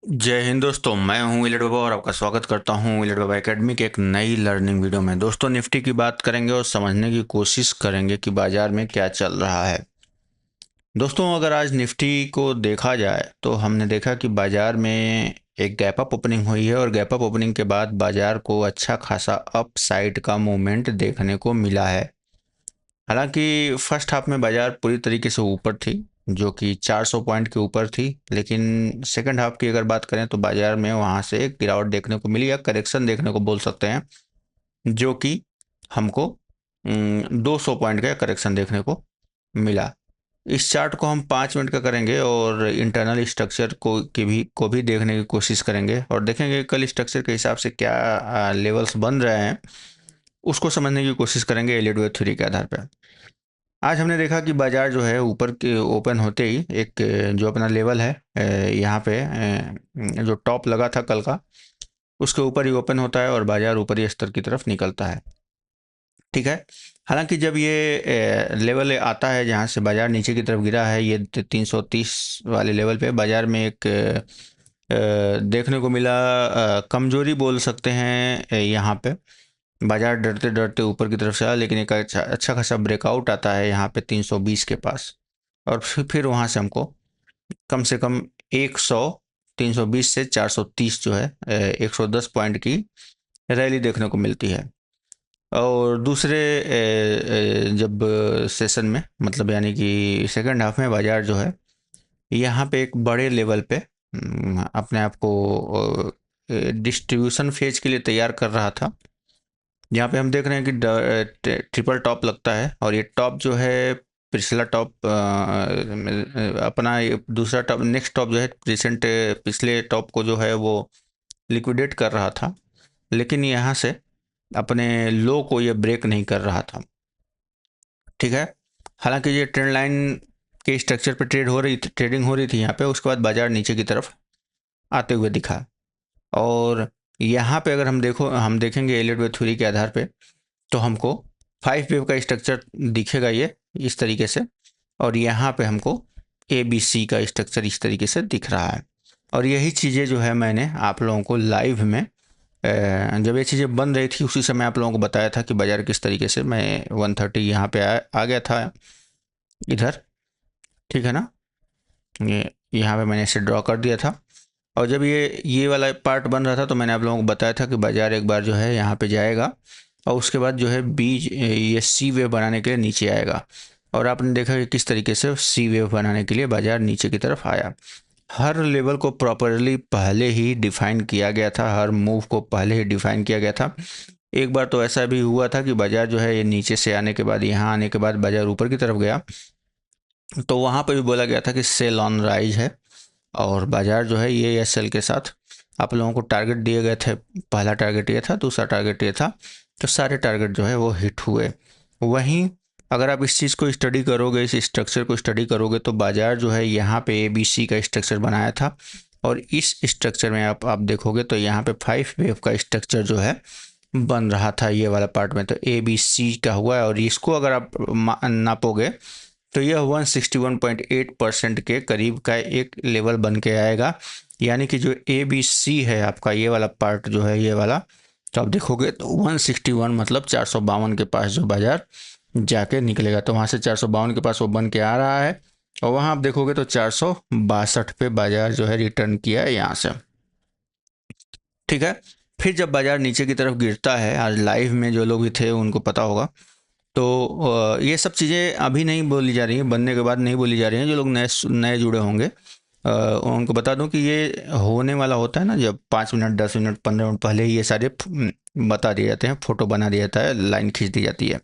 जय हिंद दोस्तों, मैं हूं इलिट बाबा और आपका स्वागत करता हूं इलिट बाबा एकेडमी के एक नई लर्निंग वीडियो में। दोस्तों, निफ्टी की बात करेंगे और समझने की कोशिश करेंगे कि बाजार में क्या चल रहा है। दोस्तों, अगर आज निफ्टी को देखा जाए तो हमने देखा कि बाजार में एक गैप अप ओपनिंग हुई है और गैप अप ओपनिंग के बाद बाजार को अच्छा खासा अप साइड का मूवमेंट देखने को मिला है। हालांकि फर्स्ट हाफ में बाजार पूरी तरीके से ऊपर थी, जो कि 400 पॉइंट के ऊपर थी, लेकिन सेकंड हाफ की अगर बात करें तो बाजार में वहां से एक गिरावट देखने को मिली या करेक्शन देखने को बोल सकते हैं, जो कि हमको 200 पॉइंट का करेक्शन देखने को मिला। इस चार्ट को हम 5 मिनट का करेंगे और इंटरनल स्ट्रक्चर को भी देखने की कोशिश करेंगे और देखेंगे कल स्ट्रक्चर के हिसाब से क्या लेवल्स बन रहे हैं, उसको समझने की कोशिश करेंगे एलियट वेव थ्योरी के आधार पर। आज हमने देखा कि बाजार जो है ऊपर के ओपन होते ही एक जो अपना लेवल है, यहाँ पे जो टॉप लगा था कल का, उसके ऊपर ही ओपन होता है और बाजार ऊपरी स्तर की तरफ निकलता है। ठीक है। हालांकि जब ये लेवल आता है जहाँ से बाजार नीचे की तरफ गिरा है, ये 330 वाले लेवल पे बाजार में एक देखने को मिला कमजोरी बोल सकते हैं। यहाँ पे बाजार डरते डरते ऊपर की तरफ से आया, लेकिन एक अच्छा अच्छा खासा ब्रेकआउट आता है यहाँ पे 320 के पास, और फिर वहाँ से हमको कम से कम 100 320 से 430 जो है 110 पॉइंट की रैली देखने को मिलती है। और दूसरे जब सेशन में, मतलब यानी कि सेकंड हाफ में बाजार जो है यहाँ पे एक बड़े लेवल पे अपने आप को डिस्ट्रीब्यूशन फेज के लिए तैयार कर रहा था। यहाँ पे हम देख रहे हैं कि ट्रिपल टॉप लगता है और ये टॉप जो है पिछला टॉप अपना दूसरा टॉप, नेक्स्ट टॉप जो है रिसेंट पिछले टॉप को जो है वो लिक्विडेट कर रहा था, लेकिन यहाँ से अपने लो को ये ब्रेक नहीं कर रहा था। ठीक है। हालांकि ये ट्रेंड लाइन के स्ट्रक्चर पे ट्रेडिंग हो रही थी यहाँ पे, उसके बाद बाजार नीचे की तरफ आते हुए दिखा। और यहाँ पे अगर हम देखेंगे एलियट वेव थ्योरी के आधार पे, तो हमको 5 वेव का स्ट्रक्चर दिखेगा ये इस तरीके से, और यहाँ पे हमको ABC का स्ट्रक्चर इस तरीके से दिख रहा है। और यही चीज़ें जो है मैंने आप लोगों को लाइव में जब ये चीज़ें बन रही थी उसी समय आप लोगों को बताया था कि बाजार किस तरीके से, मैं 130 यहाँ पे आ गया था इधर। ठीक है ना, ये यहाँ पे मैंने इसे ड्रॉ कर दिया था। और जब ये वाला पार्ट बन रहा था तो मैंने आप लोगों को बताया था कि बाजार एक बार जो है यहाँ पे जाएगा और उसके बाद जो है बीज ये सी वेव बनाने के लिए नीचे आएगा। और आपने देखा कि किस तरीके से सी वेव बनाने के लिए बाजार नीचे की तरफ आया। हर लेवल को प्रॉपरली पहले ही डिफाइन किया गया था, हर मूव को पहले ही डिफाइन किया गया था। एक बार तो ऐसा भी हुआ था कि बाजार जो है ये नीचे से आने के बाद, यहाँ आने के बाद बाजार ऊपर की तरफ गया, तो वहाँ पर भी बोला गया था कि सेल ऑन राइज है और बाजार जो है ये एस एल के साथ आप लोगों को टारगेट दिए गए थे। पहला टारगेट ये था, दूसरा टारगेट ये था, तो सारे टारगेट जो है वो हिट हुए। वहीं अगर आप इस चीज़ को स्टडी करोगे, इस स्ट्रक्चर को स्टडी करोगे, तो बाजार जो है यहाँ पे ABC का स्ट्रक्चर बनाया था और इस स्ट्रक्चर में आप देखोगे तो यहाँ पे 5 वेव का स्ट्रक्चर जो है बन रहा था ये वाला पार्ट में, तो ABC का हुआ है। और इसको अगर आप नापोगे तो यह 161.8% के करीब का एक लेवल बन के आएगा। यानी कि जो ABC है आपका ये वाला पार्ट जो है ये वाला, तो आप देखोगे तो 161 मतलब 452 के पास जो बाजार जाके निकलेगा, तो वहाँ से 452 के पास वो बन के आ रहा है और वहाँ आप देखोगे तो 462 पे बाजार जो है रिटर्न किया है यहाँ से। ठीक है। फिर जब बाजार नीचे की तरफ गिरता है, आज लाइव में जो लोग भी थे उनको पता होगा, तो ये सब चीज़ें अभी नहीं बोली जा रही हैं, बनने के बाद नहीं बोली जा रही हैं। जो लोग नए नए जुड़े होंगे उनको बता दूं कि ये होने वाला होता है ना, जब 5 मिनट 10 मिनट 15 मिनट पहले ही ये सारे बता दिए जाते हैं, फोटो बना दिया जाता है, लाइन खींच दी जाती है।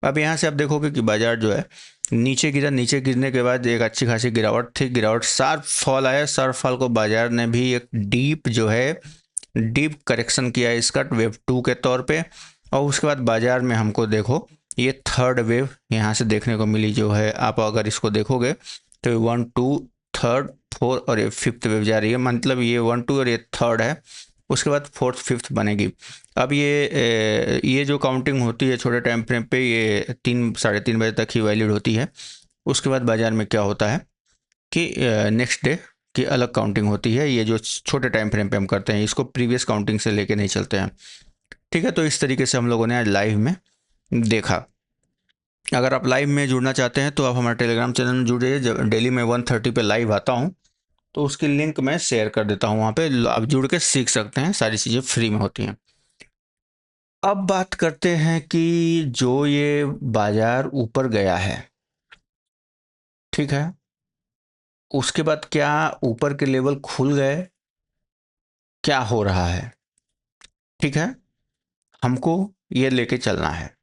अब यहाँ से आप देखोगे कि बाजार जो है नीचे गिरा, नीचे गिरने के बाद एक अच्छी खासी गिरावट थी, गिरावट शार्प फॉल आया, शार्प फॉल को बाजार ने भी एक डीप जो है डीप करेक्शन किया है इसका वेव 2 के तौर पे। और उसके बाद बाजार में हमको देखो ये थर्ड वेव यहाँ से देखने को मिली जो है, आप अगर इसको देखोगे तो 1 2 थर्ड 4 और ये फिफ्थ वेव जा रही है, मतलब ये 1 2 और ये थर्ड है, उसके बाद फोर्थ फिफ्थ बनेगी। अब ये जो काउंटिंग होती है छोटे टाइम फ्रेम पे, ये 3 साढ़े 3 बजे तक ही वैलिड होती है। उसके बाद बाजार में क्या होता है कि नेक्स्ट डे की अलग काउंटिंग होती है। ये जो छोटे टाइम फ्रेम पे हम करते हैं, इसको प्रीवियस काउंटिंग से लेके नहीं चलते हैं। ठीक है, तो इस तरीके से हम लोगों ने आज लाइव में देखा। अगर आप लाइव में जुड़ना चाहते हैं तो आप हमारे टेलीग्राम चैनल में जुड़ जाइए। जब डेली मैं 1:30 पे लाइव आता हूँ तो उसकी लिंक मैं शेयर कर देता हूँ, वहाँ पे आप जुड़ के सीख सकते हैं, सारी चीज़ें फ्री में होती हैं। अब बात करते हैं कि जो ये बाजार ऊपर गया है, ठीक है, उसके बाद क्या ऊपर के लेवल खुल गए, क्या हो रहा है? ठीक है, हमको ये लेके चलना है।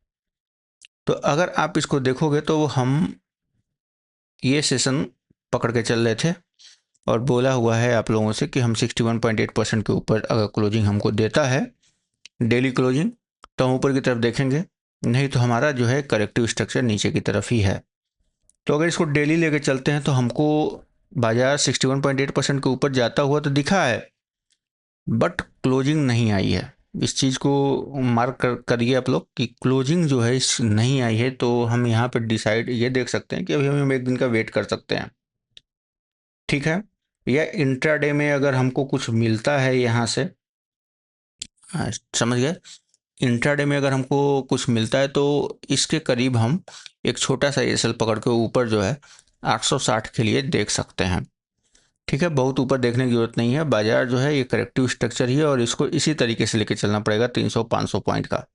तो अगर आप इसको देखोगे तो हम ये सेशन पकड़ के चल रहे थे और बोला हुआ है आप लोगों से कि हम 61.8% के ऊपर अगर क्लोजिंग हमको देता है डेली क्लोजिंग, तो हम ऊपर की तरफ देखेंगे, नहीं तो हमारा जो है करेक्टिव स्ट्रक्चर नीचे की तरफ ही है। तो अगर इसको डेली लेके चलते हैं तो हमको बाजार 61.8% के ऊपर जाता हुआ तो दिखा है, बट क्लोजिंग नहीं आई है। इस चीज़ को मार्क करिए आप लोग कि क्लोजिंग जो है इस नहीं आई है। तो हम यहाँ पे डिसाइड ये देख सकते हैं कि अभी हम एक दिन का वेट कर सकते हैं, ठीक है। या इंट्राडे में अगर हमको कुछ मिलता है यहाँ से, समझ गए, इंट्राडे में अगर हमको कुछ मिलता है तो इसके करीब हम एक छोटा सा एसएल पकड़ के ऊपर जो है 860 के लिए देख सकते हैं, ठीक है। बहुत ऊपर देखने की जरूरत नहीं है, बाजार जो है ये करेक्टिव स्ट्रक्चर ही है और इसको इसी तरीके से लेके चलना पड़ेगा 300-500 पॉइंट का।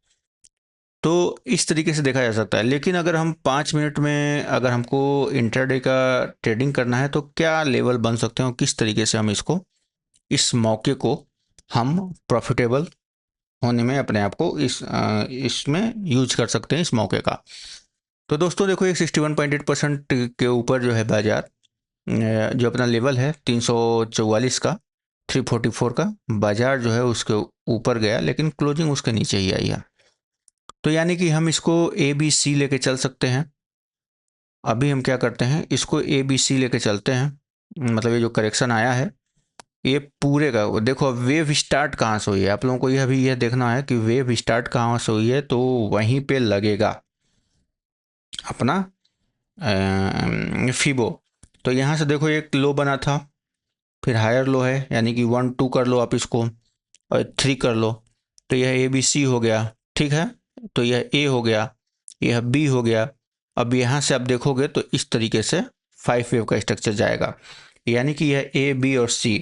तो इस तरीके से देखा जा सकता है। लेकिन अगर हम 5 मिनट में अगर हमको इंट्राडे का ट्रेडिंग करना है तो क्या लेवल बन सकते हैं और किस तरीके से हम इसको, इस मौके को हम प्रॉफिटेबल होने में अपने आप को इसमें यूज कर सकते हैं, इस मौके का। तो दोस्तों देखो, एक 61.8% के ऊपर जो है बाजार, जो अपना लेवल है 344 का, 344 का बाजार जो है उसके ऊपर गया, लेकिन क्लोजिंग उसके नीचे ही आई है। तो यानी कि हम इसको ABC लेके चल सकते हैं। अभी हम क्या करते हैं, इसको ABC लेके चलते हैं। मतलब ये जो करेक्शन आया है ये पूरे का देखो, वेव स्टार्ट कहाँ से हुई है आप लोगों को यह भी यह देखना है कि वेव स्टार्ट कहाँ से हुई है, तो वहीं पे लगेगा अपना फीबो। तो यहाँ से देखो एक लो बना था, फिर हायर लो है, यानी कि 1-2 कर लो आप इसको और 3 कर लो, तो यह ABC हो गया, ठीक है। तो यह A हो गया, यह B हो गया। अब यहाँ से आप देखोगे तो इस तरीके से 5 वेव का स्ट्रक्चर जाएगा, यानी कि यह A, B और C।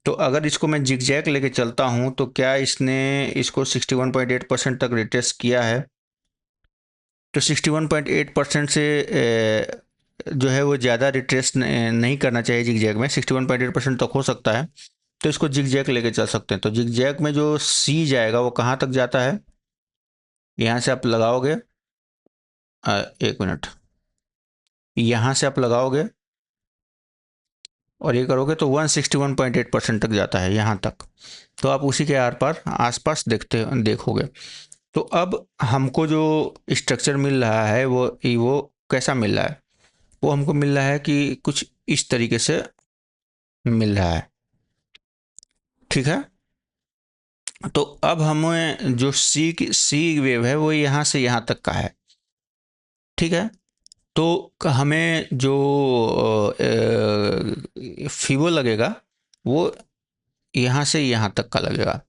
तो अगर इसको मैं जिगजैग लेके चलता हूँ तो क्या इसने इसको 61.8% तक रिटेस्ट किया है? तो 61.8% से जो है वो ज़्यादा रिट्रेस नहीं करना चाहिए जिगजैग में, 61.8% तक हो सकता है। तो इसको जिगजैग लेके चल सकते हैं। तो जिगजैग में जो सी जाएगा वो कहाँ तक जाता है, यहाँ से आप लगाओगे, एक मिनट, यहाँ से आप लगाओगे और ये करोगे तो 161.8% तक जाता है यहाँ तक। तो आप उसी के आर पार आसपास देखोगे। तो अब हमको जो स्ट्रक्चर मिल रहा है वो कैसा मिल रहा है? वो हमको मिल रहा है कि कुछ इस तरीके से मिल रहा है, ठीक है। तो अब हमें जो सी वेव है वो यहाँ से यहाँ तक का है, ठीक है। तो हमें जो फीवो लगेगा वो यहाँ से यहाँ तक का लगेगा,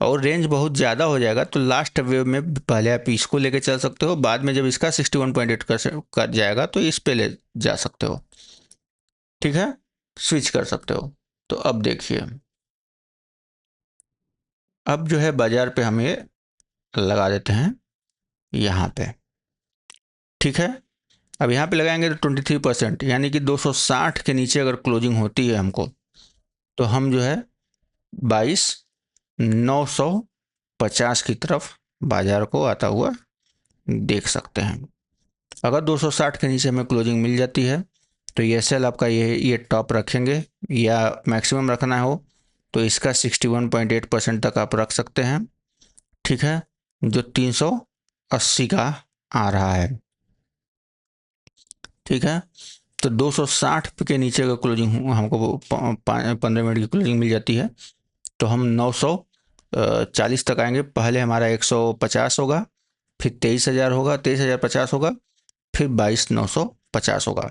और रेंज बहुत ज़्यादा हो जाएगा तो लास्ट वेव में पहले आप इसको लेके चल सकते हो, बाद में जब इसका 61.8 कर जाएगा तो इस पे ले जा सकते हो, ठीक है, स्विच कर सकते हो। तो अब देखिए, अब जो है बाजार पे हम ये लगा देते हैं यहाँ पे, ठीक है। अब यहाँ पे लगाएंगे तो 23%, यानी कि 260 के नीचे अगर क्लोजिंग होती है हमको, तो हम जो है 22,950 की तरफ बाजार को आता हुआ देख सकते हैं। अगर 260 के नीचे हमें क्लोजिंग मिल जाती है तो ये सेल आपका ये टॉप रखेंगे, या मैक्सिमम रखना हो तो इसका 61.8% तक आप रख सकते हैं, ठीक है, जो 380 का आ रहा है, ठीक है। तो 260 के नीचे अगर क्लोजिंग हमको 15 मिनट की क्लोजिंग मिल जाती है तो हम 940 तक आएंगे। पहले हमारा 150 होगा, फिर 23,000 होगा, 23,050 होगा, फिर 22,950 होगा।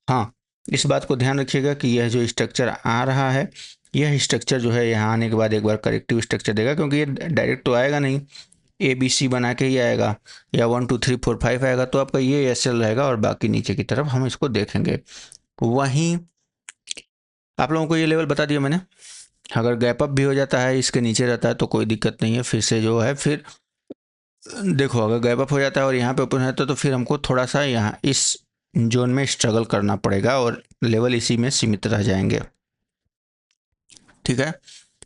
हाँ, इस बात को ध्यान रखिएगा कि यह जो स्ट्रक्चर आ रहा है, यह स्ट्रक्चर जो है यहाँ आने के बाद एक बार करेक्टिव स्ट्रक्चर देगा, क्योंकि ये डायरेक्ट तो आएगा नहीं, ABC बना के ही आएगा, या 1 2 3 4 5 आएगा, तो आपका ये SL रहेगा और बाकी नीचे की तरफ हम इसको देखेंगे। वहीं आप लोगों को ये लेवल बता दिया मैंने। अगर गैप अप भी हो जाता है, इसके नीचे रहता है, तो कोई दिक्कत नहीं है, फिर से जो है फिर देखो, अगर गैप अप हो जाता है और यहाँ पे ओपन हो जाता है, तो फिर हमको थोड़ा सा यहाँ इस जोन में स्ट्रगल करना पड़ेगा और लेवल इसी में सीमित रह जाएंगे, ठीक है।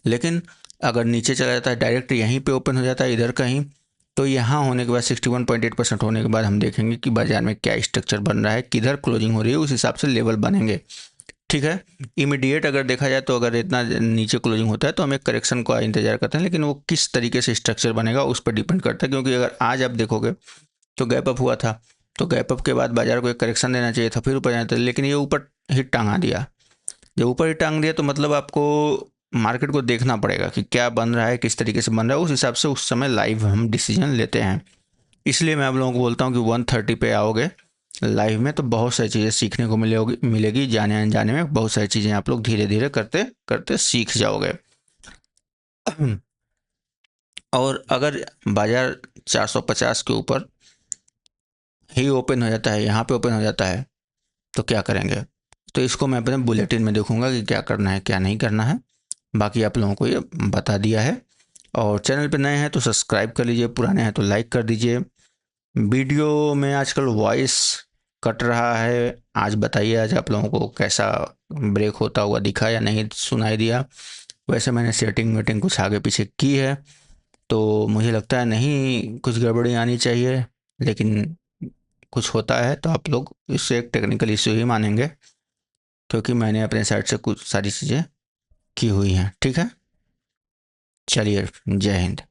लेकिन अगर नीचे चला जाता है, डायरेक्ट यहीं पे ओपन हो जाता है इधर कहीं, तो यहाँ होने के बाद 61.8% होने के बाद हम देखेंगे कि बाजार में क्या स्ट्रक्चर बन रहा है, किधर क्लोजिंग हो रही है, उस हिसाब से लेवल बनेंगे, ठीक है। इमीडिएट अगर देखा जाए तो अगर इतना नीचे क्लोजिंग होता है तो हम एक करेक्शन का इंतजार करते हैं, लेकिन वो किस तरीके से स्ट्रक्चर बनेगा उस पर डिपेंड करता है, क्योंकि अगर आज आप देखोगे तो गैप अप हुआ था, तो गैप अप के बाद बाजार को एक करेक्शन देना चाहिए था, फिर ऊपर जाना था, लेकिन ये ऊपर हिट टांगा दिया। जब ऊपर हिट टांग दिया तो मतलब आपको मार्केट को देखना पड़ेगा कि क्या बन रहा है, किस तरीके से बन रहा है, उस हिसाब से उस समय लाइव हम डिसीजन लेते हैं। इसलिए मैं आप लोगों को बोलता हूँ कि 130 पे आओगे लाइव में तो बहुत सारी चीज़ें सीखने को मिलेगी, जाने अनजाने में बहुत सारी चीज़ें आप लोग धीरे धीरे करते करते सीख जाओगे। और अगर बाजार 450 के ऊपर ही ओपन हो जाता है, यहाँ पे ओपन हो जाता है, तो क्या करेंगे, तो इसको मैं अपने बुलेटिन में देखूंगा कि क्या करना है क्या नहीं करना है। बाकी आप लोगों को ये बता दिया है। और चैनल पे नए हैं तो सब्सक्राइब कर लीजिए, पुराने हैं तो लाइक कर दीजिए। वीडियो में आजकल वॉइस कट रहा है, आज बताइए आज आप लोगों को कैसा ब्रेक होता हुआ दिखा या नहीं सुनाई दिया। वैसे मैंने सेटिंग वेटिंग कुछ आगे पीछे की है, तो मुझे लगता है नहीं कुछ गड़बड़ी आनी चाहिए, लेकिन कुछ होता है तो आप लोग इससे एक टेक्निकल इशू ही मानेंगे, क्योंकि मैंने अपने साइड से कुछ सारी चीज़ें की हुई हैं, ठीक है। चलिए, जय हिंद।